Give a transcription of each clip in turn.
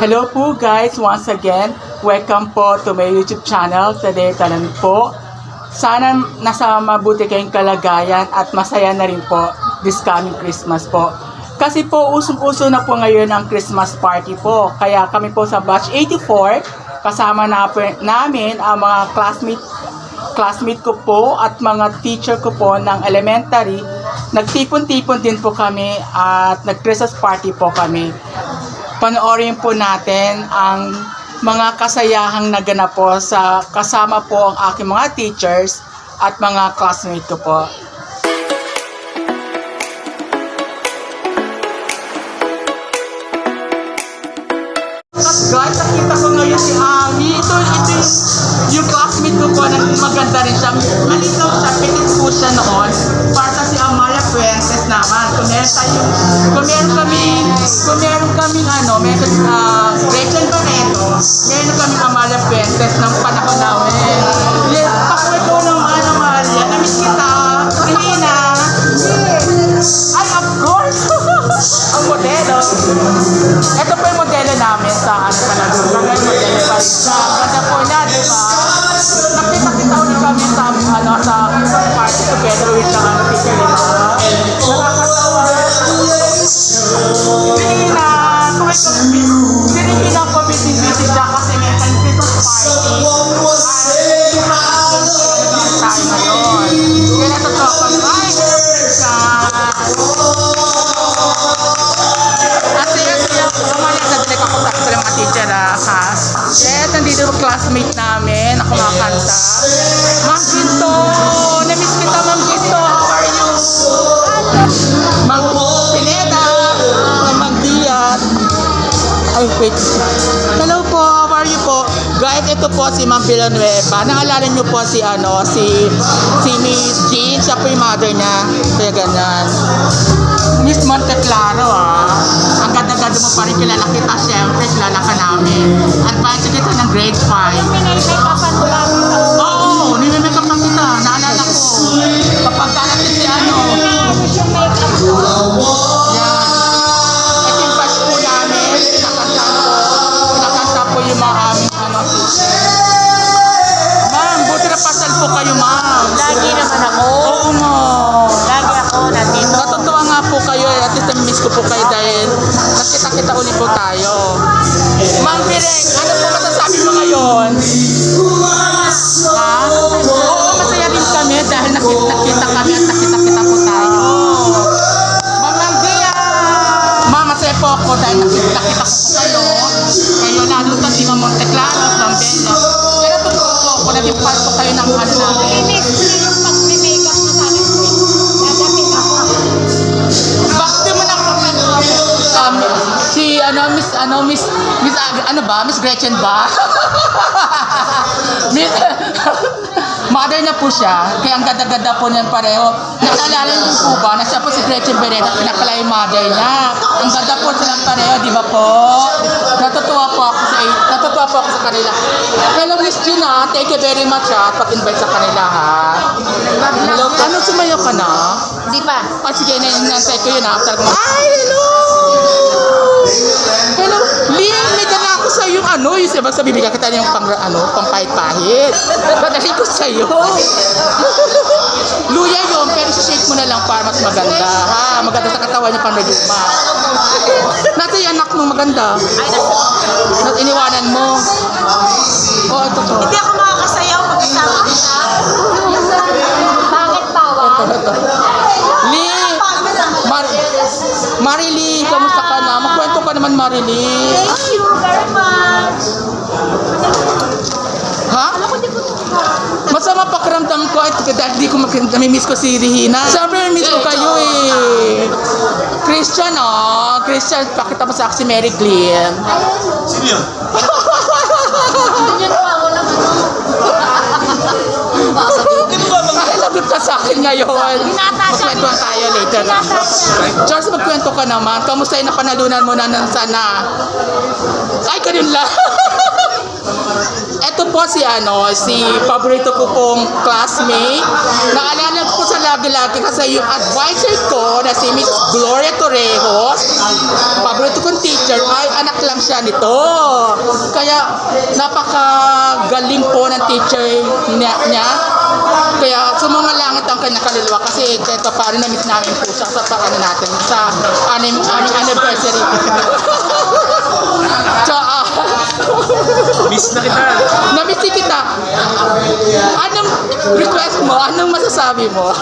Hello po guys, once again, welcome po to my YouTube channel. Today, tanan po. Sana nasa mabuti kayong kalagayan at masaya na rin po this coming Christmas po. Kasi po, usong-uso na po ngayon ang Christmas party po. Kaya kami po sa batch 84, kasama na po namin ang mga classmate ko po at mga teacher ko po ng elementary. Nagtipon-tipon din po kami at nag-Christmas party po kami. Panoorin po natin ang mga kasayahang naganap po sa kasama po ang aking mga teachers at mga classmates ko po. Guys, nakita ko ngayon si Ami. Ito yung classmate ko po na maganda rin siya. Maliit lang siya, pitit po siya noon. Para si Amaya Fuentes naman. Kung meron kaming Gretchen Barreto, meron kaming Amaya Fuentes ng panahon namin. Yes, pakwento ng Amalia. Namiss kita. Rina. Ay, of course. Ang modelo. Ito po yung modelo namin sa talaga. Kaya yung modelo pa rin siya. Ganda po na, di ba? Nakita-kita ulit kami sa party together with the teacher nila. Nakakatawa. Pinipina ko busy-busy siya kasi may Christmas party. Tayo ngayon. Kaya natotoo ko, ay, teacher yes, nandito yung classmate namin na kumakanta. Ma'am Ginto! Na-miss kita, Ma'am Ginto! How are you? Ma'am Pineda! Ma'am Diat! Ay, wait. Hello po, how are you po? Guys, ito po si Ma'am Villanueva. Naalala niyo po si Miss Jean. Siya po yung mother niya. Kaya ganyan. Miss Monteclaro ang ganda-ganda mo pa rin, kilala kita syempre, kilala ka namin. Advance kita ng grade 5. Minay-make-upan mo lang. Oo, nime-make-up lang kita, naalala ko. Kapag natin si yan. Ito yung batch po namin, pinakanta po yung mga aming Ma'am, buti na pasal po kayo, ma'am. Lagi naman ako. Oo, ma'am. Lagi ako nandito. Natutuwa nga po kayo, at least na-miss ko po kayo dahil nakita-kita ulit po tayo. Ma'am Pireng, ano po masasabi mo ngayon? Ha? Oo, masaya rin kami dahil nakita kami at nakita-kita po tayo. Ma'am Dia! Ma'am, masaya po ako dahil nakita ko po kayo. Kayo lalo sa si Ma'am Monteclaro, Ma'am Bella. Kaya natutuwa po ako, naging part po kayo ng ano namin. Yung pag-make-up na sa akin. Dadapin ako. Bakit mo na Miss Gretchen ba? Mother na po siya, kaya ang ganda-ganda po niyan pareho. Nakalala niyo po ba na siya po si Gretchen Barreto, pinakala yung mother niya. Ang ganda po silang pareho, di ba po? Natutuwa po ako sa kanila. Hello Miss Gina, thank you very much pag-invite sa kanila Hello, ano sumayo ka na? Di pa. Sige, nantay ko yun Ay, hello! Hello, Liam, may dala ako sa yung yung sa bibigyan kita yung pang-pahit-pahit. Padali ko sa iyo. Luya yun, pero shake mo na lang para mas maganda. Maganda sa katawan niya pang naguma. Nasa yung anak mong maganda. Iniwanan mo. Ito to. Hindi ako makakasayaw pag-isama kita. Bakit bawal? Ito. Marily, kamusta ka na? Magkwento ka naman, Marily. Thank you very much. Ha? Masama pakiramdam ko at dahil di ko namimiss ko si Rihina. Siyempre, miss ko kayo Christian, Christian, pakita mo sa akin si Mary Glenn. Sino yun? Hindi niyo ako lang Ay, lagot ka sa akin ngayon. Magkwentuhan tayo later. Charles, magkwento ka naman. Kamusta yung napanalunan mo na sana? Ay, ganun lang. Ito po si paborito ko pong classmate. Naalala ko sa lagi-lagi kasi yung advisor ko na si Miss Gloria Torrejos, paborito kong teacher, ay anak lang siya nito. Kaya napakagaling po ng teacher niya. Kaya sumangalangit ang kanyang kaluluwa kasi kahit paano na-miss namin po siya sa paano natin sa aming anniversary. So, Miss na kita. na-miss kita. Anong request mo? Anong masasabi mo?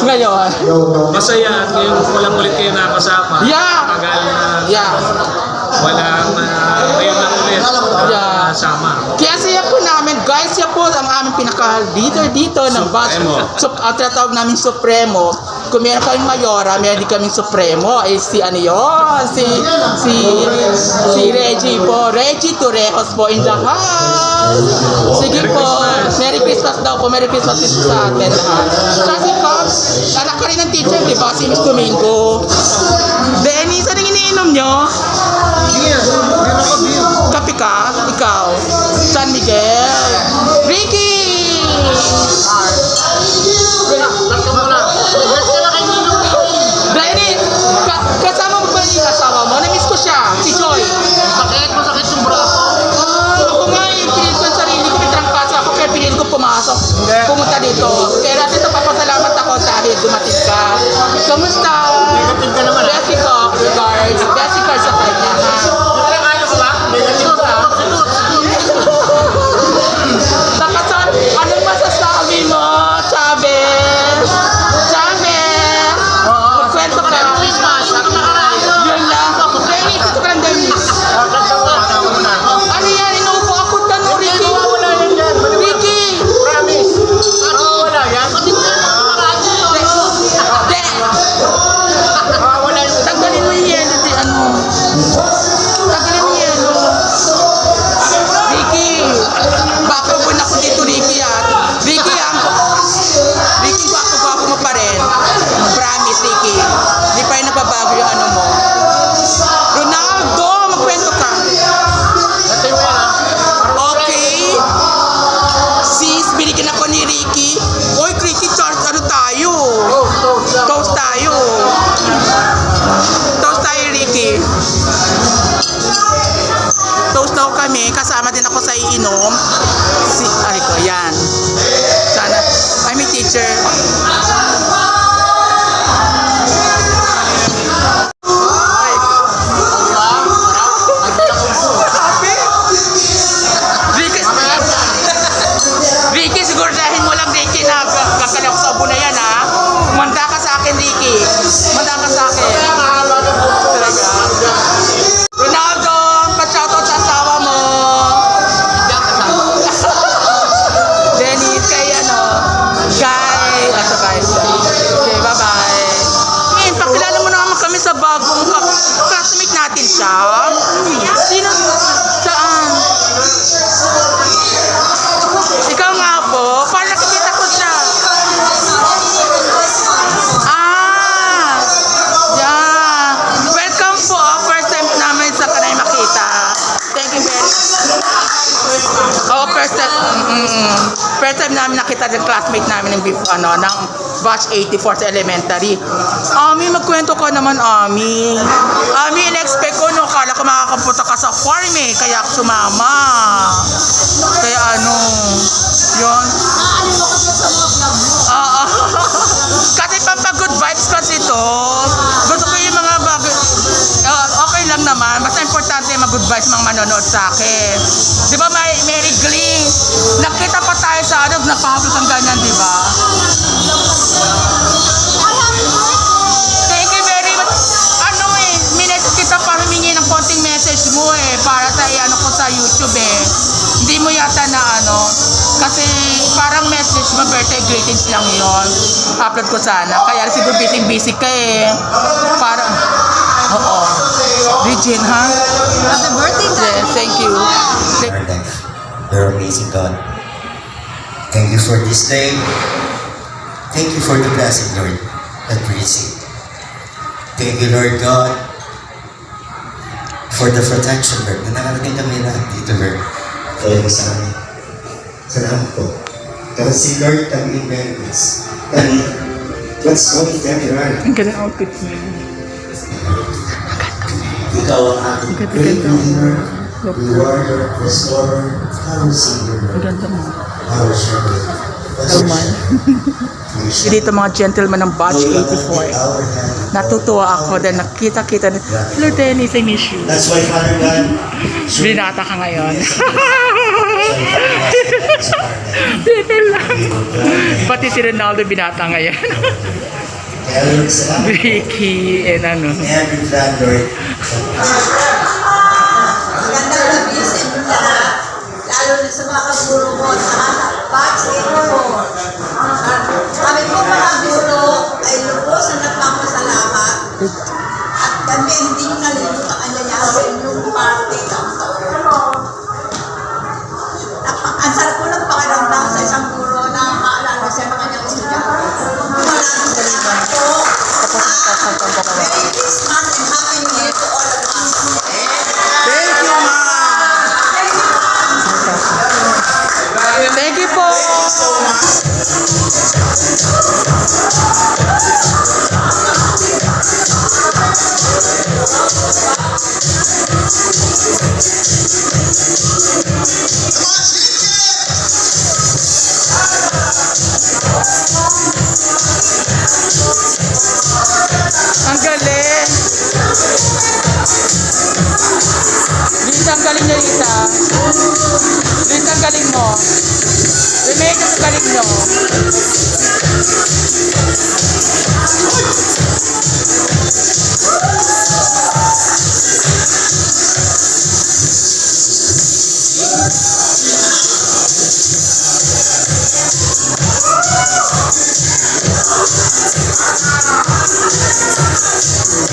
Ngayon. Masaya at ngayon ko lang ulit kayo nakasama. Yeah. Tagal na Yeah. walang ngayon lang ulit Yeah. sama. Kaya siya po namin, guys, siya po ang aming pinaka-leader dito ng batch. Supremo. Ang tinatawag namin Supremo. Kung meron kaming Mayora, meron din kaming Supremo. Eh, si ano yun? Si Reggie po. Reggie Torrejos po in the house. Sige Merry po. Christmas. Merry Christmas daw po. Merry Christmas din sa atin lahat. Kasi Cops, anak ka rin ng teacher, di ba? Si Miss Domingo. Dennis, anong iniinom nyo? Kape ka? Ikaw? San Miguel? Ricky! Dennis, kasama mo ba yung asawa mo? Na-miss ko siya, si Joy. Sakit yung braso. Ako nga pinili ko yung sarili ko, may trangkaso ako, kaya pinili ko pumasok, pumunta dito. Kaya natin papasalamat ako dahil dumating ka. Kamusta? Negative ka naman, ah. Jessica, regards. Jessica sa kanya, ha? Ayaw ko ba? Negative ka. Nakasan, anong masasabi mo, Chavez? Chavez! Magkwento ka. Christmas. Ako nakaraan. Yun lang. Dennis, ito ka lang, Dennis. Ano yan? Inuupo ako tanong, Ricky. Wala yan yan. Ricky! Promise. Wala yan. De, Wala yan. tanggalin mo yung yelo, di ano. Tanggalin mo yung yelo. Ricky! Baka po na ako dito, Ricky, ah. Ricky, Ricky, gwapo mo pa rin. Promise, Ricky. Hindi pa rin nababago yung ano mo. Ronaldo, magkwento ka. Natay mo yan, ah. Okay. Sis, binigyan ako ni Ricky. Oy, Ricky, Charles, ano tayo? Toast tayo. Toast tayo, Ricky. Toast daw kami. Kasama din ako sa iinom. Ay ko, yan. Sana. Ay, may teacher. Ay. Sabi? Ricky, Ricky, sigurahin mo lang, Ricky, na kakalak sa ubo na yan, ha? Manda ka sa akin, Ricky. Manda ka sa akin. Talaga. Ronaldo, pa-shoutout sa asawa mo. Dennis, kay ano, Guy, okay, bye-bye. Ngayon, pakilala mo naman kami sa bagong classmate natin siya. Sino? Saan? Ikaw nga po, parang nakikita ko siya. Yeah. Welcome po. First time namin sa kanay makita. Thank you very much. Oh, first time. First time namin nakita ng classmate namin ng ng batch 84 sa elementary. Ami, magkwento ka naman, Ami. Ami, in-expect ko, no, kala ko makakapunta ka sa farm eh, kaya ako sumama. Kaya ano, yun. Kasi pampag-good vibes kasi to. Gusto ko yung mga bagay. Okay lang naman. Basta importante mag-good vibes mga manonood sa akin. Di ba, Mary Glee? Nakita pa tayo sa ano, napahablos ang ganyan, di ba? Thank you very much. Ano eh, minutes kita para humingi ng konting message mo eh, para sa ano ko sa YouTube eh. Hindi mo yata na ano, kasi parang message mo, birthday greetings lang yon. Upload ko sana. Kaya siguro busy ka eh. Parang, oo. Regine, ha? Happy birthday, Yes, thank you. Our life. You're amazing, God. Thank you for this day. Thank you for the blessing, Lord, that we receive. Thank you, Lord God, for the protection, Lord, na nakarating kami lahat dito, Lord. Kaya sa amin. Salamat po. Kasi si Lord ang inventors. Dali, let's only February. Ang ganda ng outfit niya. Ikaw ang aking great redeemer, rewarder, restorer, our savior, Ang ganda mo. our shepherd. Let's Kalman. worship. Dito mga gentleman ng Batch 84. Natutuwa ako dahil nakita-kita na, Lord Dennis, I miss you. That's why, Father God, Binata ka ngayon. Pati si Ronaldo binata ngayon. Kaya Lord, salamat po. Ricky and ano. Every plan, Lord. Magandang gabi sa inyo lahat, lalo na sa mga kaburo ko at sa batch 84. Kami po mga guro ay lubos na nagpapasalamat at kami hindi nyo nalimutan ang nangyari sa inyong party taon-taon. Ang sarap po ng pakiramdam sa isang guro na maalala sa mga kanyang estudyante. Maraming salamat po. Merry Christmas and Happy New Year to all of us. Thank you, ma. Thank you po. Ang galing. Lisa, ang galing niya, Lisa. Lisa, ang galing mo. Remake ang galing nyo.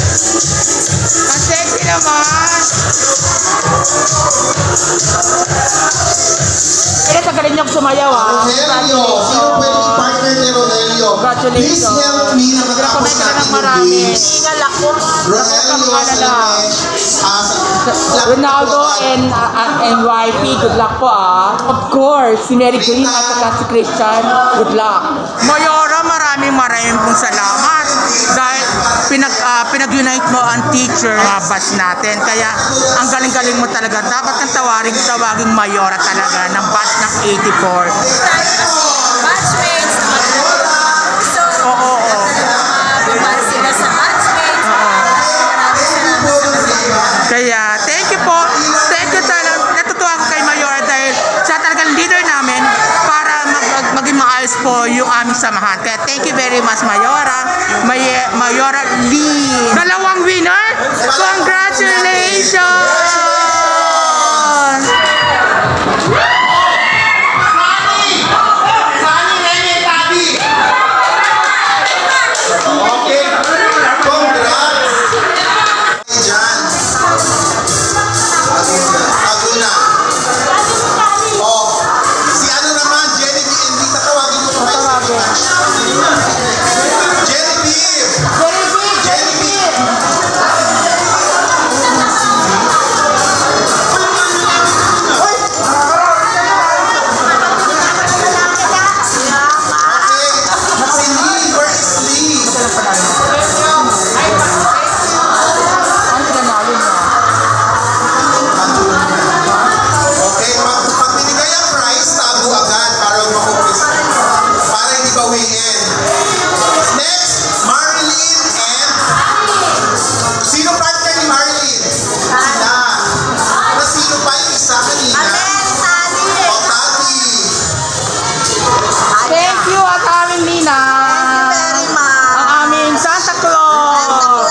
Ang sexy naman. Kaya sa galing niyong sumayaw, ha? Rogelio, sino pwede partner ni Rogelio? Congratulations. Please help me na matapos Recommend ka natin ng yung marami. games. Ingal ako. Rogelio, Ronaldo and wifey, good luck po, ah. Of course, si Mary Green at saka si Christian, good luck. Mayora, maraming pong salamat dahil pinag-unite mo ang teacher, mga batch natin. Kaya ang galing-galing mo talaga. Dapat kang tawaging Mayora talaga ng batch ng 84. Batchmates na so, Oo. babal sila sa batchmates. Maraming salamat sa kanila. Kaya, thank you po. Thank you talaga. Natutuwa ako kay Mayora dahil siya talagang leader namin para maging maayos po yung aming samahan. Kaya thank you very much, Mayora. Mayora Lee. Dalawang winner. Congratulations! Okay, congrats! Diyan. Aguna. Oh, si ano naman, Genevieve, hindi tatawagin ko pa kayo. Genevieve! Genevieve! Okay, si Lee, where is Lee? Ang pinanalo niya. Okay, pag binigay ang prize, tago agad para makumpis. Para hindi bawiin. Next, Marilyn and... Sino partner ni Marilyn? Sila. Na sino pa yung isa kanina? O, Tati. Thank you at aming Nina. Ang aming Santa Claus.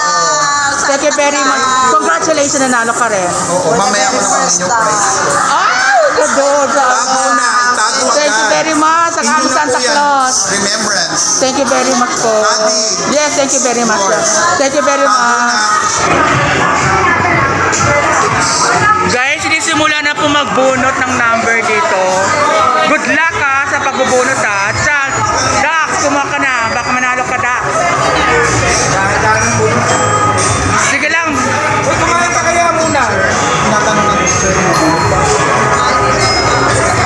Thank you very much. Congratulations, nanalo ka rin. Oo, mamaya ko naman yung prize. Ay, gadod. Tago na, tago agad. Thank you very much sa aming Santa Claus. Remembrance. Thank you very much po. Ate. Yes, thank you very much. Thank you very Tago na. much. Guys, sinisimula na po magbunot ng number dito. Good luck ha sa pagbubunot ha. Chak, Dax, kumuha ka na. Baka manalo ka, Dax. Sige lang. Uy, kumain ka kaya muna. Tinatanong ng teacher mo.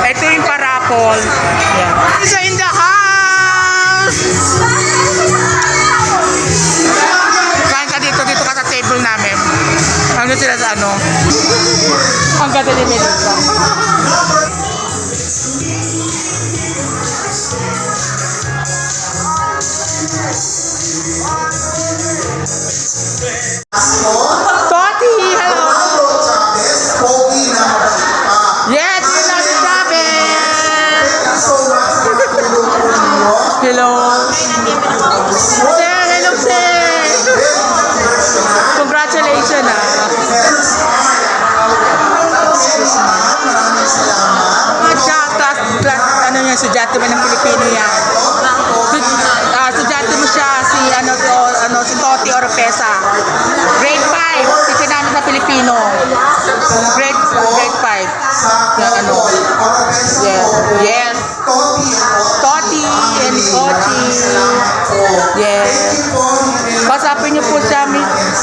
Ito yung parapol. Yan. Isa in the house! sila sa ano. Ang ganda ni Melissa. Toti, hello. Rolando Chavez, pogi na mabait pa. Yes, hello si Chavez. Thank you so much sa tulong po ninyo. Hello. Sir, hello sir. Congratulations ah. Maraming salamat. At siya, class, ano yan, estudyante mo ng Pilipino yan. Estudyante mo siya, si Toti Oropesa. Grade 5, teacher namin sa Pilipino. Grade 5. Sa Yan, ano. Oropesa Yes, po. yes. Toti and Toti and Ochi. Yes. Thank you po. Kasapin niyo po siya,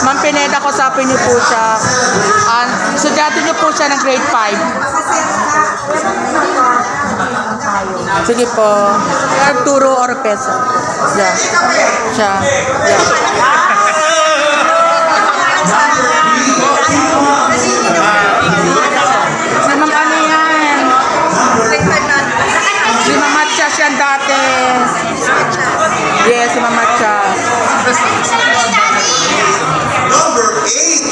Ma'am Pineda, kasapin niyo po siya. Estudyante niyo po siya ng grade 5. Sige po. Arturo Oropesa. Yeah. Siya. Yeah. Si Ma'am ano yan? Si Ma'am Matchas yan dati. Yes, si Ma'am Matchas. Number 8.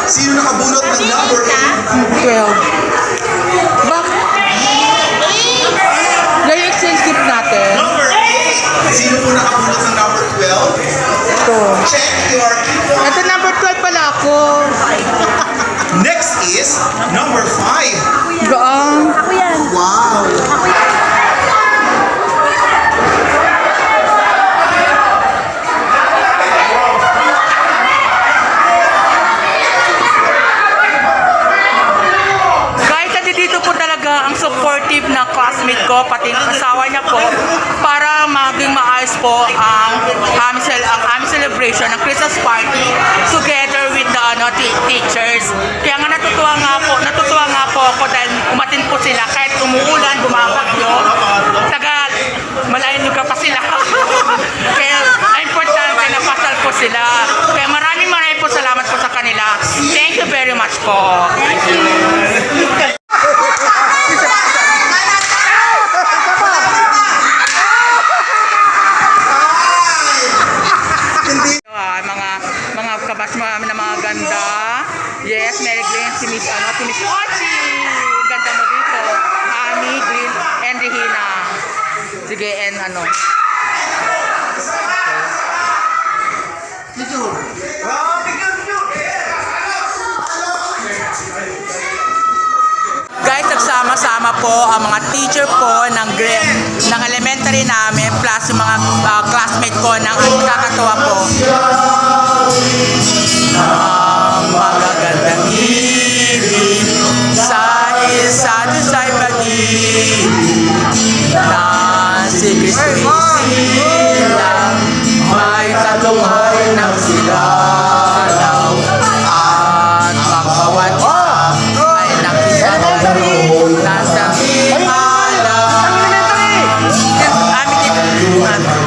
Sino nakabunot ng number 8? 12. Bakit? Yung exchange gift natin. Number 8. Sino po nakabunot ng number 12? Ito. Check your keyboard. Ito number 12 pala ako. Next is number 5. Gaang. Wow. Kahit dito po talaga ang supportive na classmate ko, pati ang asawa niya po, para maging maayos po ang aming celebration ng Christmas party together with the teachers. Kaya nga natutuwa nga po ako dahil umatin po sila kahit umuulan, bumabagyo. Malayo ka pa sila. Kaya ang importante na pasal po sila. Kaya maraming po salamat po sa kanila. Thank you very much po. Thank you. Mga kabas na mga ganda. Yes, Mary Glenn, si Miss Ochi. Ganda mo dito. Ami, Green, and Regina. Sige, and ano. Guys, nagsama-sama po ang mga teacher po ng elementary namin plus yung mga classmate ko ng kakatuwa po. Ang magagandang ibig sa isa't isa'y pag-ibig na si Kristo isilang may tatlong hari ng silalaw at magkawat ay nakisalaw nasa himala.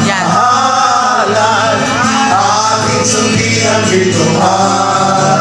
Yan. Ating sundin ang bituharan.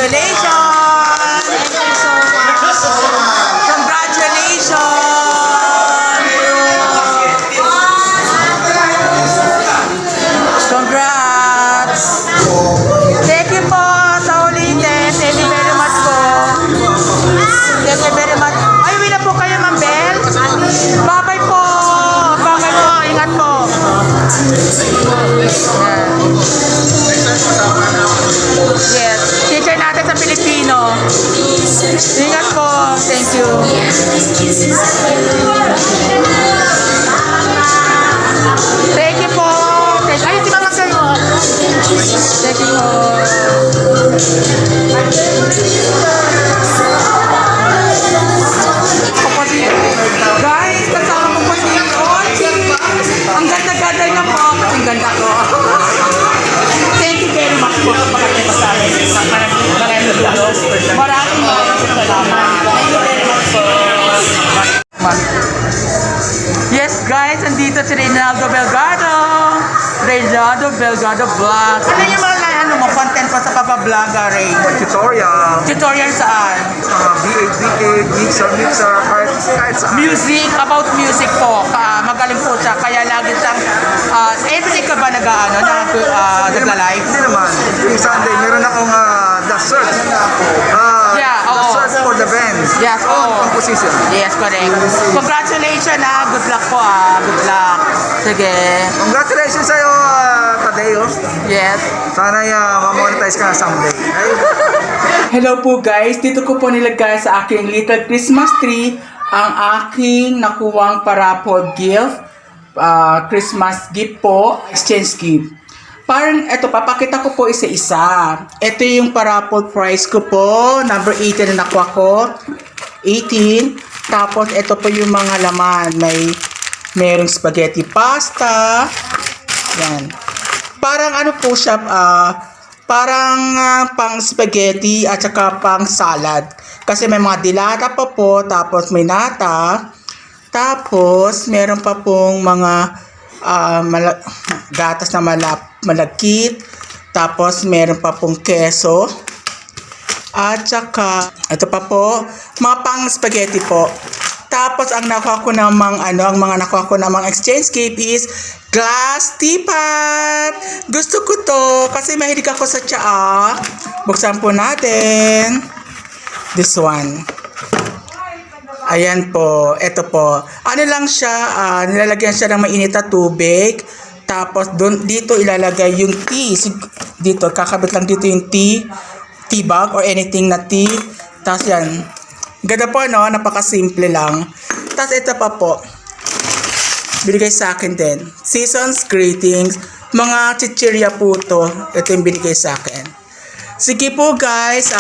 Congratulations! Thank you so much. Congratulations! Congrats! Thank you po sa ulitin. Thank you very much po. Thank you very much. Ay, uwi na po kayo, Ma'am Bel. Bye-bye po. Bye-bye po. Ingat po. Yes. Teacher natin sa Pilipino. Ingat po. Thank you. Thank you po. Ay, si Mama kayo. Thank you po. Guys, kasama ko po si Ochi. Ang ganda-ganda niya po. Ang ganda ko. Thank you very much po sa pagkakita sa amin. Maraming salamat. Thank you very much po. Yes guys, andito si Reynaldo Belgado. Reynaldo Belgado Vlog. Ano yung mga content pa sa Papa-Vlogger, Ray? Tutorial, Tutorial saan? V8, mixer, kahit saan. Music, about music po. Magaling po siya. Kaya lagi siyang, everyday ka ba nagla-live? Hindi naman. Yung Sunday, meron akong The Search. Yeah, The oo. Search for the Band. Yes, oo. Composition. Yes, correct. Congratulations Good luck po Good luck. Sige. Congratulations sa'yo, Tadeo. Yes. Sana ma-monetize ka na someday. Hello po guys, dito ko po nilagay sa aking little Christmas tree ang aking nakuwang parapod gift, Christmas gift po, exchange gift. Parang ito, papakita ko po isa-isa. Ito yung parapod price ko po, number 18 na nakuha ko, 18. Tapos ito po yung mga laman, merong spaghetti pasta, yan. Parang ano po siya, parang pang spaghetti at saka pang salad. Kasi may mga dilata pa po, tapos may nata, tapos meron pa pong mga gatas na malagkit, tapos meron pa pong keso, at saka ito pa po, mga pang spaghetti po. Tapos ang nakuha ko namang ang mga nakuha ko namang exchange gift is glass teapot. Gusto ko to kasi mahilig ako sa tsaa. Buksan po natin. This one. Ayan po, ito po. Ano lang siya, nilalagyan siya ng mainit na tubig. Tapos dito ilalagay yung tea. Dito, kakabit lang dito yung tea bag or anything na tea. Tapos yan. Ganda po, no? Napakasimple lang. Tapos ito pa po. Binigay sa akin din. Season's greetings. Mga chichirya po to. Ito yung binigay sa akin. Sige po guys.